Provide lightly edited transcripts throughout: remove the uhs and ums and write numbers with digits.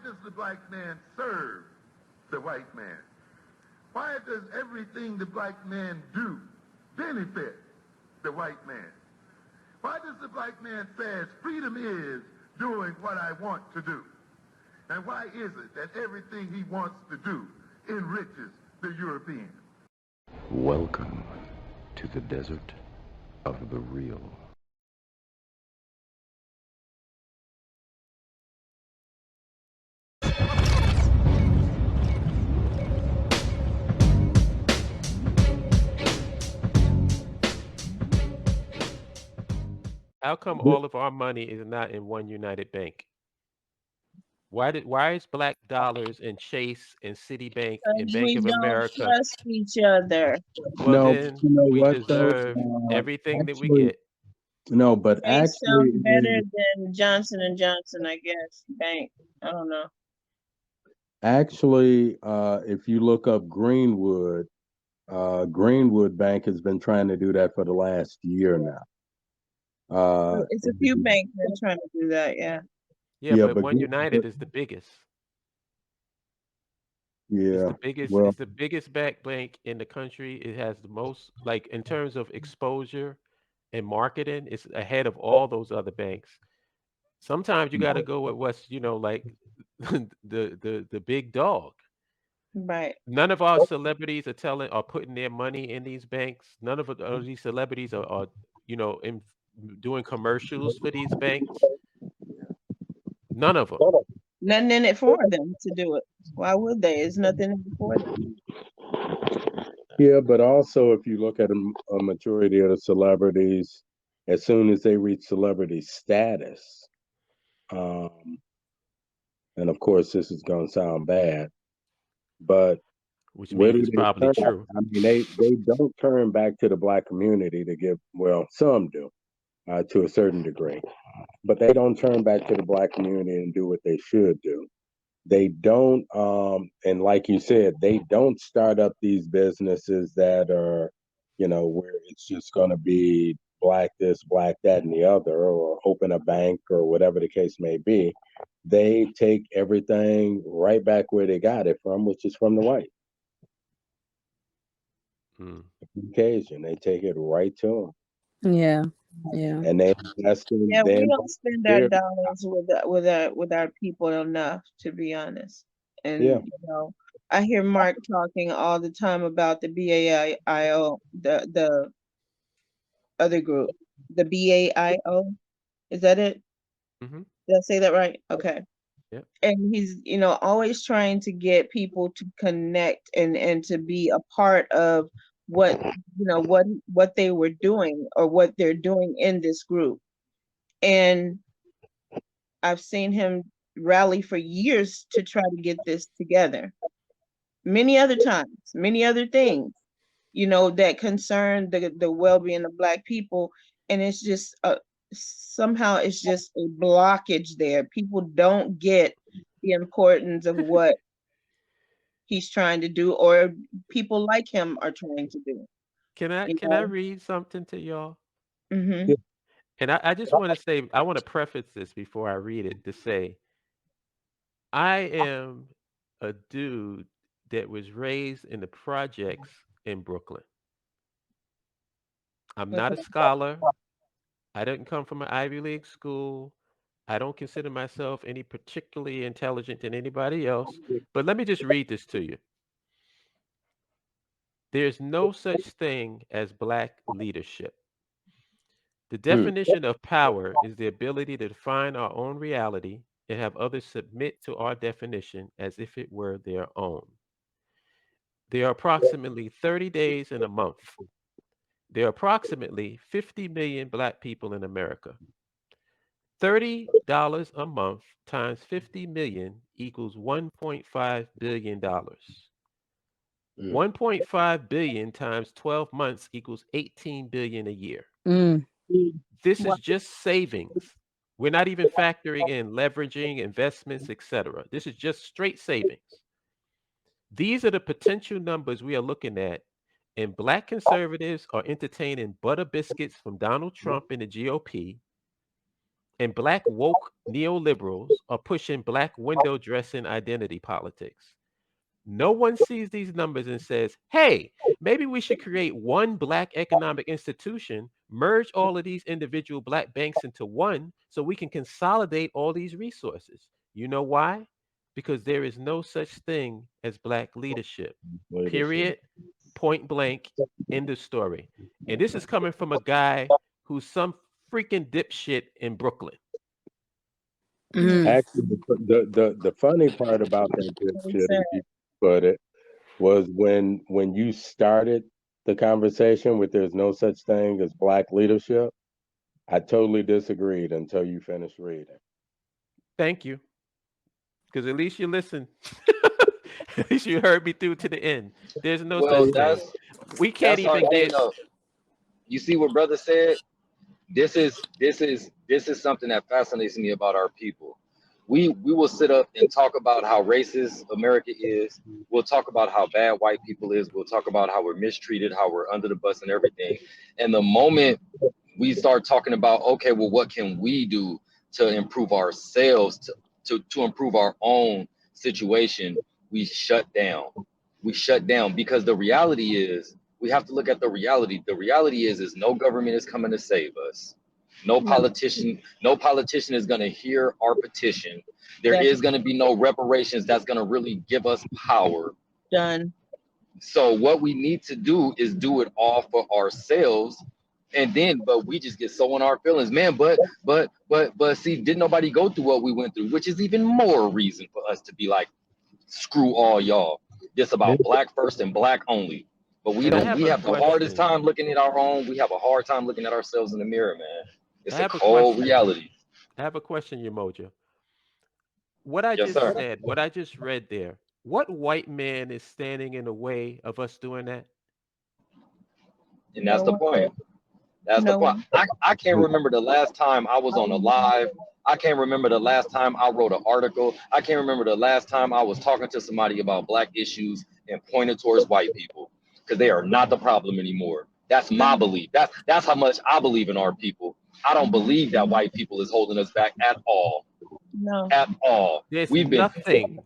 does the black man serve the white man? Why does everything the black man do benefit the white man? Why does the black man say freedom is doing what I want to do? And why is it that everything he wants to do enriches the European? Welcome to the desert of the real. How come all of our money is not in one united bank? Why is black dollars in Chase and Citibank and Bank We of don't America? trust each other. Well, No, then you know we what though? deserve everything that we Actually, get. no, but They actually, sound better than Johnson and Johnson, I guess. Bank. I don't know. if you look up Greenwood, Greenwood Bank has been trying to do that for the last year now. It's a few banks that are trying to do that, yeah. Yeah, but One United is the biggest. Yeah, It's the biggest bank in the country. It has the most, like in terms of exposure and marketing, it's ahead of all those other banks. Sometimes you got to go with what's, like the big dog. Right. None of our celebrities are putting their money in these banks. None of these celebrities are doing commercials for these banks. None of them. Nothing in it for them to do it. Why would they? There's nothing in it for them. Yeah, but also if you look at a majority of the celebrities, as soon as they reach celebrity status, and of course this is going to sound bad, but which where means do it's they probably turn? true. I mean, they don't turn back to the black community to give. Well, some do, to a certain degree, but they don't turn back to the black community and do what they should do. They don't, and like you said, they don't start up these businesses that are, where it's just going to be black this, black that, and the other, or open a bank or whatever the case may be. They take everything right back where they got it from, which is from the white. Occasion, they take it right to them. Yeah. And they invest in Yeah, them. we don't spend our dollars with our people enough, to be honest. And I hear Mark talking all the time about the BAIO, the other group, the BAIO. Is that it? Mm-hmm. Did I say that right? Okay. Yep. And he's, always trying to get people to connect and to be a part of what they were doing or what they're doing in this group. And I've seen him rally for years to try to get this together. Many other times, many other things, that concern the well-being of Black people. And it's just somehow it's just a blockage there. People don't get the importance of what he's trying to do, or people like him are trying to do. Can I read something to y'all? Mm-hmm. And I just want to say, I want to preface this before I read it to say, I am a dude that was raised in the projects in Brooklyn. I'm not a scholar. I didn't come from an Ivy League school. I don't consider myself any particularly intelligent than anybody else. But let me just read this to you. There's no such thing as Black leadership. The definition of power is the ability to define our own reality and have others submit to our definition as if it were their own. There are approximately 30 days in a month. There are approximately 50 million Black people in America. $30 a month times 50 million equals $1.5 billion. 1.5 billion times 12 months equals 18 billion a year. This is just savings. We're not even factoring in leveraging, investments, etc. This is just straight savings. These are the potential numbers we are looking at, and Black conservatives are entertaining butter biscuits from Donald Trump and the GOP. And black woke neoliberals are pushing black window dressing identity politics. No one sees these numbers and says, hey, maybe we should create one black economic institution, merge all of these individual black banks into one so we can consolidate all these resources. You know why? Because there is no such thing as black leadership. Period. Point blank. End of story. And this is coming from a guy who's some freaking dipshit in Brooklyn. Actually, the funny part about that good shit, as you put it, was when you started the conversation with "there's no such thing as black leadership," I totally disagreed until you finished reading. Thank you. Because at least you listened. At least you heard me through to the end. There's no such thing. We can't that's our even thing, get. though. You see what brother said? This is something that fascinates me about our people. We will sit up and talk about how racist America is. We'll talk about how bad white people is. We'll talk about how we're mistreated, how we're under the bus and everything. And the moment we start talking about, okay, well, what can we do to improve ourselves, to improve our own situation, we shut down. We shut down because the reality is, we have to look at the reality. The reality is no government is coming to save us. No politician is going to hear our petition. There is going to be no reparations that's going to really give us power. Done. So what we need to do is do it all for ourselves. And then, but we just get so in our feelings, man. But see, didn't nobody go through what we went through, which is even more reason for us to be like, screw all y'all. This about black first and black only. But we don't. We have the hardest time looking at our own. We have a hard time looking at ourselves in the mirror, man. It's a cold reality. I have a question, Yamoja. What I just said, what I just read there, what white man is standing in the way of us doing that? And that's the point. That's the point. I can't remember the last time I was on a live. I can't remember the last time I wrote an article. I can't remember the last time I was talking to somebody about black issues and pointed towards white people, because they are not the problem anymore. That's my belief. That's how much I believe in our people. I don't believe that white people is holding us back at all. No. At all. There's we've been stated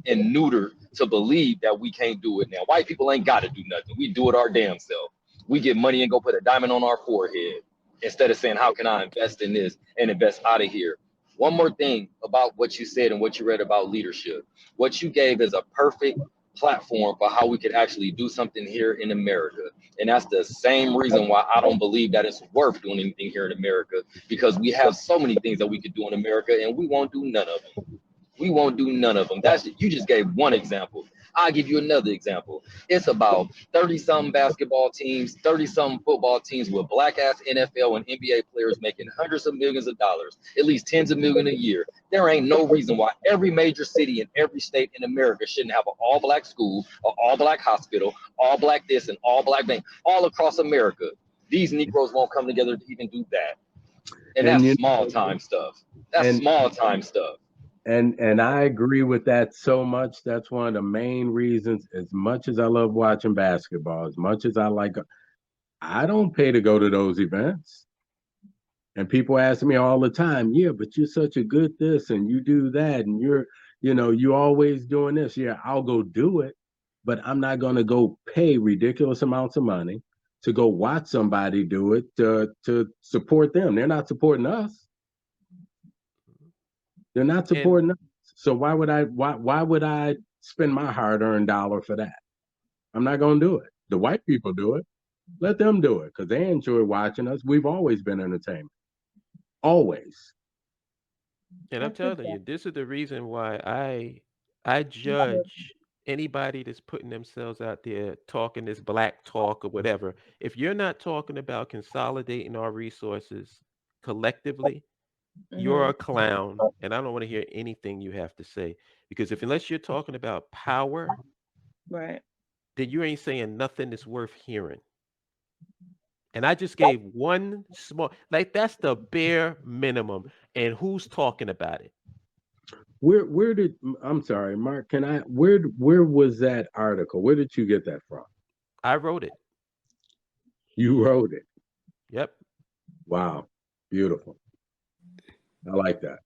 and neutered to believe that we can't do it now. White people ain't got to do nothing. We do it our damn self. We get money and go put a diamond on our forehead instead of saying, how can I invest in this and invest out of here? One more thing about what you said and what you read about leadership. What you gave is a perfect platform for how we could actually do something here in America. And that's the same reason why I don't believe that it's worth doing anything here in America, because we have so many things that we could do in America and we won't do none of them. We won't do none of them. You just gave one example. I'll give you another example. It's about 30-something basketball teams, 30-something football teams with black-ass NFL and NBA players making hundreds of millions of dollars, at least tens of millions a year. There ain't no reason why every major city in every state in America shouldn't have an all-black school, an all-black hospital, all-black this and all-black bank, all across America. These Negroes won't come together to even do that. And that's small-time stuff. That's small-time stuff. And I agree with that so much. That's one of the main reasons. As much as I love watching basketball, as much as I don't pay to go to those events. And people ask me all the time, yeah, but you're such a good this and you do that and you always doing this. Yeah, I'll go do it, but I'm not going to go pay ridiculous amounts of money to go watch somebody do it to support them. They're not supporting us. They're not supporting us. So why would I spend my hard-earned dollar for that? I'm not going to do it. The white people do it. Let them do it because they enjoy watching us. We've always been entertainment. Always. And I'm telling you, this is the reason why I judge anybody that's putting themselves out there talking this black talk or whatever. If you're not talking about consolidating our resources collectively, you're a clown, and I don't want to hear anything you have to say, because unless you're talking about power, right, then you ain't saying nothing that's worth hearing. And I just gave one small, like that's the bare minimum. And who's talking about it? Where did I'm sorry, Mark? Where was that article? Where did you get that from? I wrote it. You wrote it. Yep. Wow. Beautiful. I like that.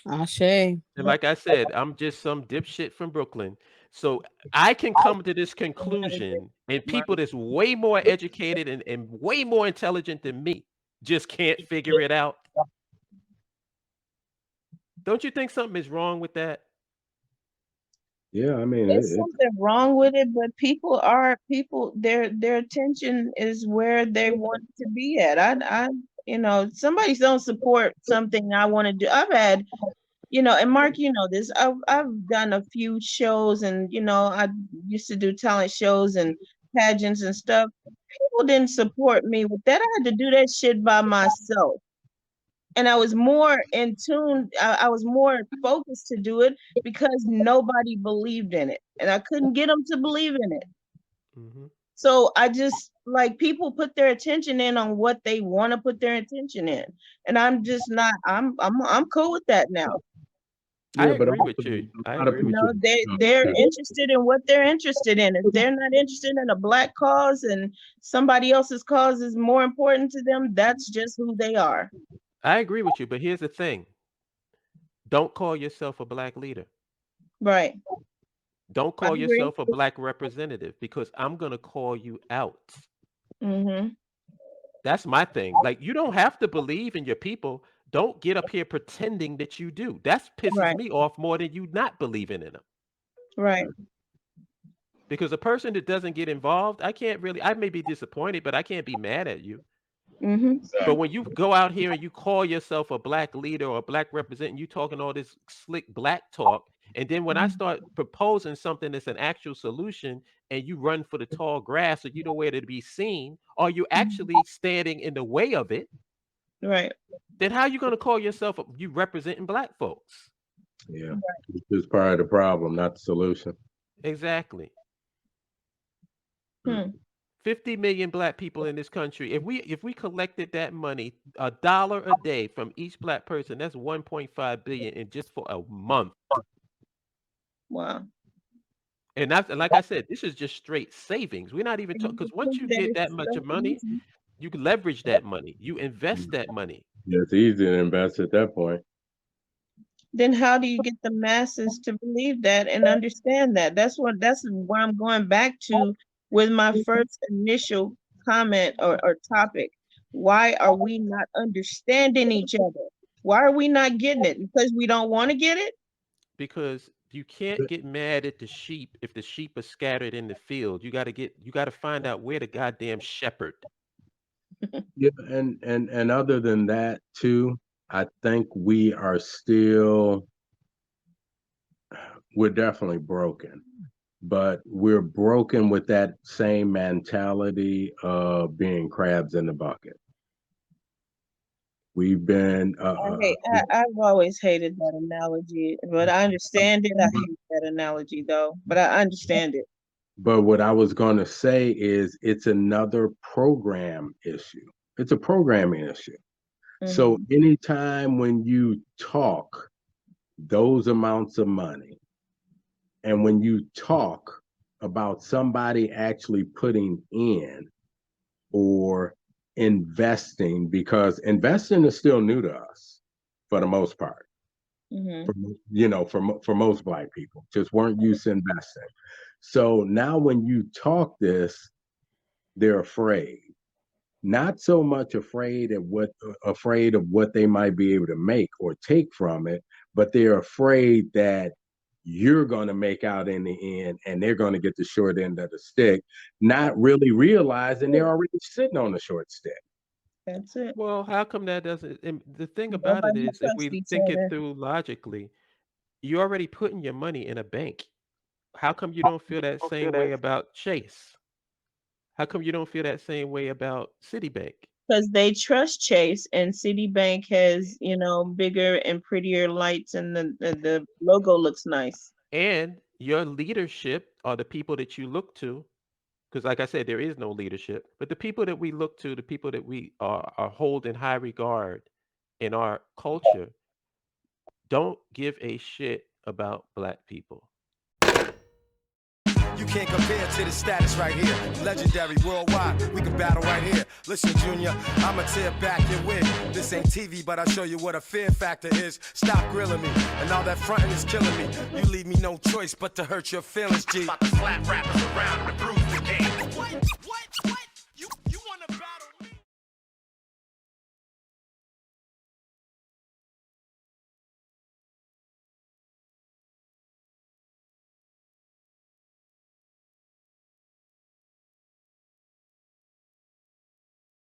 Ashe. And like I said, I'm just some dipshit from Brooklyn. So I can come to this conclusion, and people that's way more educated and way more intelligent than me just can't figure it out. Don't you think something is wrong with that? Yeah, I mean, There's something wrong with it, but their attention is where they want it to be at. Somebody don't support something I want to do. I've had, and Mark, this. I've done a few shows, and I used to do talent shows and pageants and stuff. People didn't support me with that. I had to do that shit by myself. And I was more in tune, I was more focused to do it because nobody believed in it. And I couldn't get them to believe in it. Mm-hmm. So I just like people put their attention in on what they want to put their attention in. And I'm just not, I'm cool with that now. I yeah, but agree also, with you. I a lot of agree with people, They're interested in what they're interested in. If they're not interested in a black cause and somebody else's cause is more important to them, that's just who they are. I agree with you, but here's the thing. Don't call yourself a black leader. Right. Don't I call agree. yourself a black representative because I'm going to call you out. Mm-hmm. That's my thing. Like, you don't have to believe in your people. Don't get up here pretending that you do. That pisses Right. me off more than you not believing in them. Right. Because a person that doesn't get involved, I may be disappointed, but I can't be mad at you. Mm-hmm. But when you go out here and you call yourself a black leader or a black representative, you talking all this slick black talk, and then when I start proposing something that's an actual solution, and you run for the tall grass or you know where to be seen, or you actually standing in the way of it, Right. then how you going to call yourself you representing black folks? yeah, this is part of the problem, not the solution. Exactly. Hmm. 50 million black people in this country. If we collected that money, $1 a day from each black person, that's 1.5 billion in just for a month. Wow. And that's, like I said, this is just straight savings. We're not even And talking, you because once think you that get that it's much so of money, easy. you can leverage that money. You invest that money. Yeah, it's easy to invest at that point. Then how do you get the masses to believe that and understand that? That's what I'm going back to with my first initial comment or topic. Why are we not understanding each other? Why are we not getting it? Because we don't want to get it? Because you can't get mad at the sheep if the sheep are scattered in the field. You got to find out where the goddamn shepherd. Yeah, and other than that too, I think we're definitely broken, but we're broken with that same mentality of being crabs in the bucket. We've been I've always hated that analogy, but I understand it. I hate that analogy though, but I understand it. but what I was going to say is it's another program issue. It's a programming issue. So Mhm. anytime when you talk those amounts of money, and when you talk about somebody actually putting in or investing, because investing is still new to us for the most part. Mhm. For most black people, just weren't used to investing. So now when you talk this, they're afraid. Not so much afraid of what they might be able to make or take from it, but they're afraid that you're going to make out in the end and they're going to get the short end of the stick, not really realizing they're already sitting on the short stick. That's it. Well, how come that doesn't? And the thing about it Nobody is, if trusts we each think it other through logically, you're already putting your money in a bank. How come you don't feel that same way about Chase? How come you don't feel that same way about Citibank? because they trust Chase and Citibank has, bigger and prettier lights and the logo looks nice. And your leadership are the people that you look to, because like I said, there is no leadership. But the people that we look to, the people that we are hold in high regard in our culture, don't give a shit about black people. You can't compare to the status right here. Legendary worldwide, we can battle right here. Listen, Junior, I'ma tear back your win. This ain't TV, but I'll show you what a fear factor is. Stop grilling me, and all that fronting is killing me. You leave me no choice but to hurt your feelings, G. About to slap rappers around the bruise.